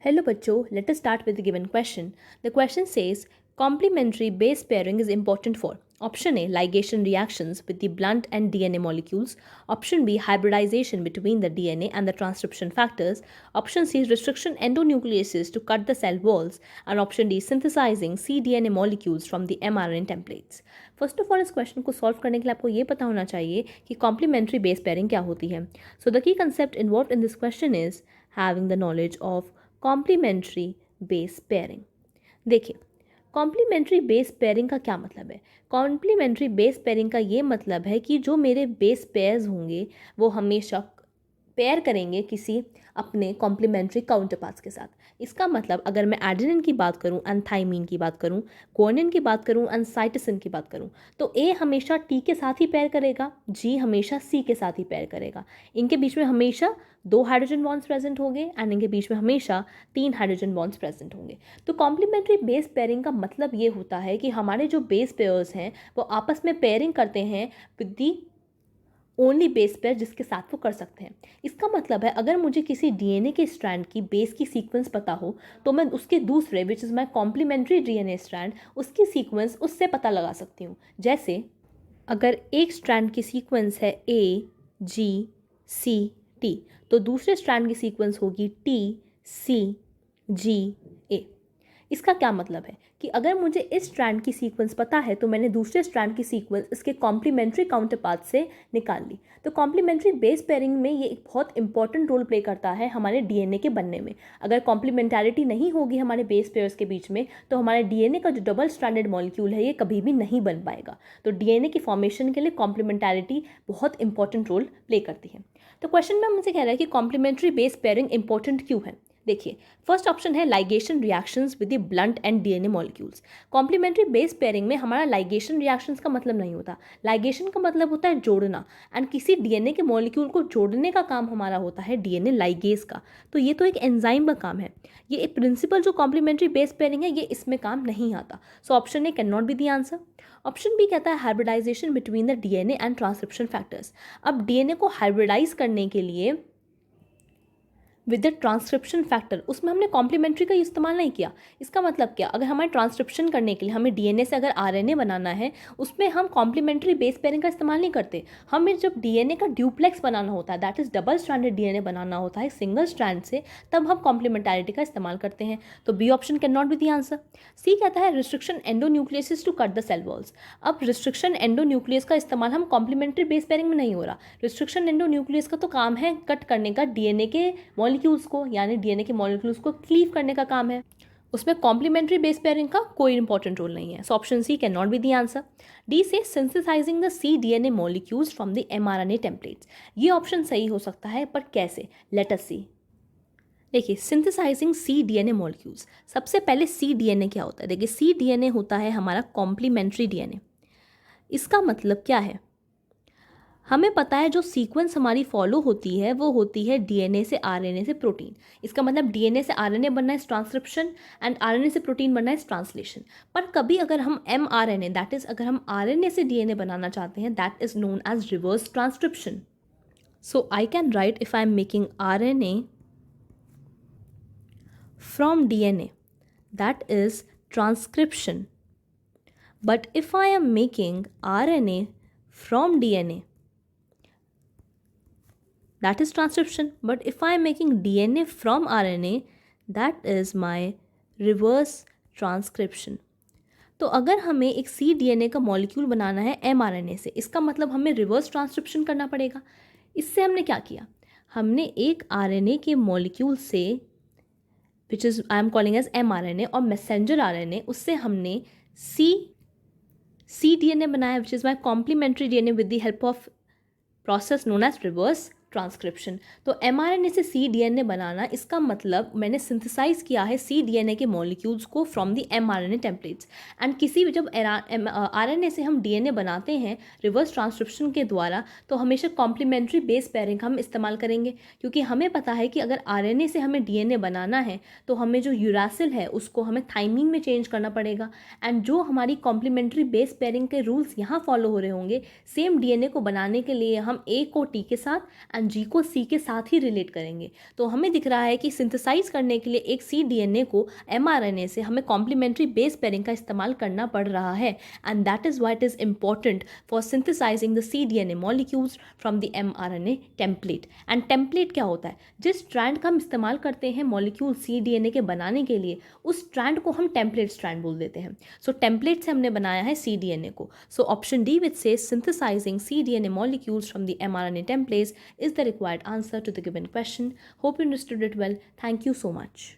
Hello bachcho, let us start with the given question. The question says complementary base pairing is important for option A ligation reactions with the blunt and DNA molecules, option B hybridization between the DNA and the transcription factors, option C restriction endonucleases to cut the cell walls, and option D synthesizing cDNA molecules from the mRNA templates. First of all इस question को solve करने के लिए आपको ये पता होना चाहिए कि कॉम्प्लीमेंट्री बेस पेयरिंग क्या होती है. So the key concept involve in this question is having the knowledge of complementary base pairing. देखिए, कॉम्प्लीमेंट्री बेस पेयरिंग का क्या मतलब है. कॉम्प्लीमेंट्री बेस पेयरिंग का ये मतलब है कि जो मेरे बेस पेयर्स होंगे वो हमेशा पेयर करेंगे किसी अपने कॉम्प्लीमेंट्री काउंटरपार्ट्स के साथ. इसका मतलब अगर मैं एडेनिन की बात करूं एंड थाइमीन की बात करूं, गुआनिन की बात करूं एंड साइटोसिन की बात करूं, तो ए हमेशा टी के साथ ही पेयर करेगा, जी हमेशा सी के साथ ही पेयर करेगा. इनके बीच में हमेशा 2 हाइड्रोजन बॉन्ड्स प्रेजेंट होंगे एंड इनके बीच में हमेशा 3 हाइड्रोजन बॉन्ड्स प्रेजेंट होंगे. तो कॉम्प्लीमेंट्री बेस पेयरिंग का मतलब ये होता है कि हमारे जो बेस पेयर्स हैं वो आपस में पेयरिंग करते हैं with the only base pair जिसके साथ वो कर सकते हैं. इसका मतलब है अगर मुझे किसी डीएनए के स्ट्रैंड की बेस की सीक्वेंस पता हो तो मैं उसके दूसरे which is my complementary DNA strand उसकी सीक्वेंस उससे पता लगा सकती हूँ. जैसे अगर एक स्ट्रैंड की सीक्वेंस है ए जी सी टी, तो दूसरे स्ट्रैंड की सीक्वेंस होगी टी सी जी ए. इसका क्या मतलब है कि अगर मुझे इस स्ट्रैंड की सीक्वेंस पता है तो मैंने दूसरे स्ट्रैंड की सीक्वेंस इसके कॉम्प्लीमेंट्री काउंटरपार्ट से निकाल ली. तो कॉम्प्लीमेंट्री बेस पेयरिंग में ये एक बहुत इंपॉर्टेंट रोल प्ले करता है हमारे डीएनए के बनने में. अगर कॉम्प्लीमेंटैरिटी नहीं होगी हमारे बेस पेयर्स के बीच में तो हमारे डीएनए का जो डबल स्ट्रैंडेड मॉलिक्यूल है ये कभी भी नहीं बन पाएगा. तो डीएनए की फॉर्मेशन के लिए कॉम्प्लीमेंटैरिटी बहुत इंपॉर्टेंट रोल प्ले करती है. तो क्वेश्चन में मुझे कह रहा है कि कॉम्प्लीमेंट्री बेस पेयरिंग इंपॉर्टेंट क्यों है. देखिए, फर्स्ट ऑप्शन है ligation reactions with the blunt end DNA molecules. Complementary base pairing में हमारा लाइगेशन रिएक्शंस का मतलब नहीं होता. लाइगेशन का मतलब होता है जोड़ना, एंड किसी डीएनए के मॉलिक्यूल को जोड़ने का काम हमारा होता है डीएनए लाइगेज का. तो ये तो एक एंजाइम का काम है. ये एक प्रिंसिपल जो कॉम्प्लीमेंट्री बेस पेयरिंग है ये इसमें काम नहीं आता. So option A can not be the answer. Option B कहता है hybridization between the DNA and transcription factors. अब डीएनए को हाइब्रिडाइज करने के लिए विद द ट्रांसक्रिप्शन फैक्टर उसमें हमने कॉम्प्लीमेंट्री का इस्तेमाल नहीं किया. इसका मतलब क्या, अगर हमें ट्रांसक्रिप्शन करने के लिए हमें डीएनए से अगर आरएनए बनाना है उसमें हम कॉम्प्लीमेंट्री बेस पेयरिंग का इस्तेमाल नहीं करते. हमें जब डीएनए का ड्यूप्लेक्स बनाना होता है, that is double stranded DNA बनाना होता है सिंगल स्ट्रैंड से, तब हम कॉम्प्लीमेंटैरिटी का इस्तेमाल करते हैं. तो B option can not be the answer. C कहता है restriction endonuclease to cut the cell walls. अब रिस्ट्रिक्शन एंडोन्यूक्लियस का इस्तेमाल हम कॉम्प्लीमेंट्री बेस पेयरिंग में नहीं हो रहा. रिस्ट्रिक्शन एंडोन्यूक्लियस का तो काम है कट करने का डीएनए के मॉलिक्यूल्स को, यानी डीएनए के मॉलिक्यूल्स को क्लीव करने का काम है. उसमें कॉम्प्लीमेंट्री बेस पेयरिंग का कोई इंपॉर्टेंट रोल नहीं है. So option C can not be the answer. D से synthesising the C DNA molecules from the mRNA templates. ये ऑप्शन सही हो सकता है, पर कैसे, लेट अस सी. देखिए, सिंथेसाइजिंग सी डीएनए मॉलिक्यूल्स, सबसे पहले सी डीएनए क्या होता है. देखिए, सी डीएनए होता है हमारा कॉम्प्लीमेंट्री डीएनए. इसका मतलब क्या है, हमें पता है जो सीक्वेंस हमारी फॉलो होती है वो होती है डीएनए से आरएनए से प्रोटीन. इसका मतलब डीएनए से आरएनए बनना है ट्रांसक्रिप्शन एंड आरएनए से प्रोटीन बनना है ट्रांसलेशन. पर कभी अगर हम एमआरएनए दैट इज अगर हम आरएनए से डीएनए बनाना चाहते हैं, that is known as reverse transcription. So I can write if I am making RNA from DNA, that is transcription. But if I am making RNA from DNA, that is transcription. But if I am making DNA from RNA, that is my reverse transcription. तो अगर हमें एक सी DNA का molecule बनाना है mRNA से, इसका मतलब हमें रिवर्स ट्रांसक्रिप्शन करना पड़ेगा. इससे हमने क्या किया, हमने एक आरएनए के मॉलिक्यूल से which is I am calling as mRNA और मैसेंजर आरएनए, उससे हमने सी डीएनए बनाया which is my complementary DNA with the help of process known as reverse transcription. तो एमआरएनए से सी डीएनए बनाना, इसका मतलब मैंने सिंथेसाइज किया है सी डीएनए के मॉलिक्यूल्स को from the mRNA templates. And किसी भी जब आरएनए से हम डीएनए बनाते हैं रिवर्स ट्रांसक्रिप्शन के द्वारा, तो हमेशा कॉम्प्लीमेंट्री बेस पेयरिंग हम इस्तेमाल करेंगे, क्योंकि हमें पता है कि अगर आरएनए से हमें डीएनए बनाना है तो हमें जो यूरासिल है उसको हमें थाइमीन में चेंज करना पड़ेगा. एंड जो हमारी कॉम्प्लीमेंट्री बेस पेयरिंग के रूल्स यहाँ फॉलो हो रहे होंगे, सेम डीएनए को बनाने के लिए हम ए को टी के साथ एंड जी को सी के साथ ही रिलेट करेंगे। तो हमें दिख रहा है कि सिंथेसाइज करने के लिए एक सी डीएनए को एमआरएनए से हमें कॉम्प्लीमेंट्री बेस पेयरिंग का इस्तेमाल करना पड़ रहा है, and that is why it is important for synthesising the C DNA molecules from the mRNA template. And template क्या होता है? जिस स्ट्रैंड का हम इस्तेमाल करते हैं मॉलिक्यूल सी डीएनए के बनाने के लिए, उस स्ट्रैंड को हम टेम्पलेट स्ट्रैंड बोल देते हैं। सो टेम्पलेट से हमने बनाया है सी डीएनए को। So option D which says synthesizing cDNA molecules from the mRNA templates is the required answer to the given question. Hope you understood it well. Thank you so much.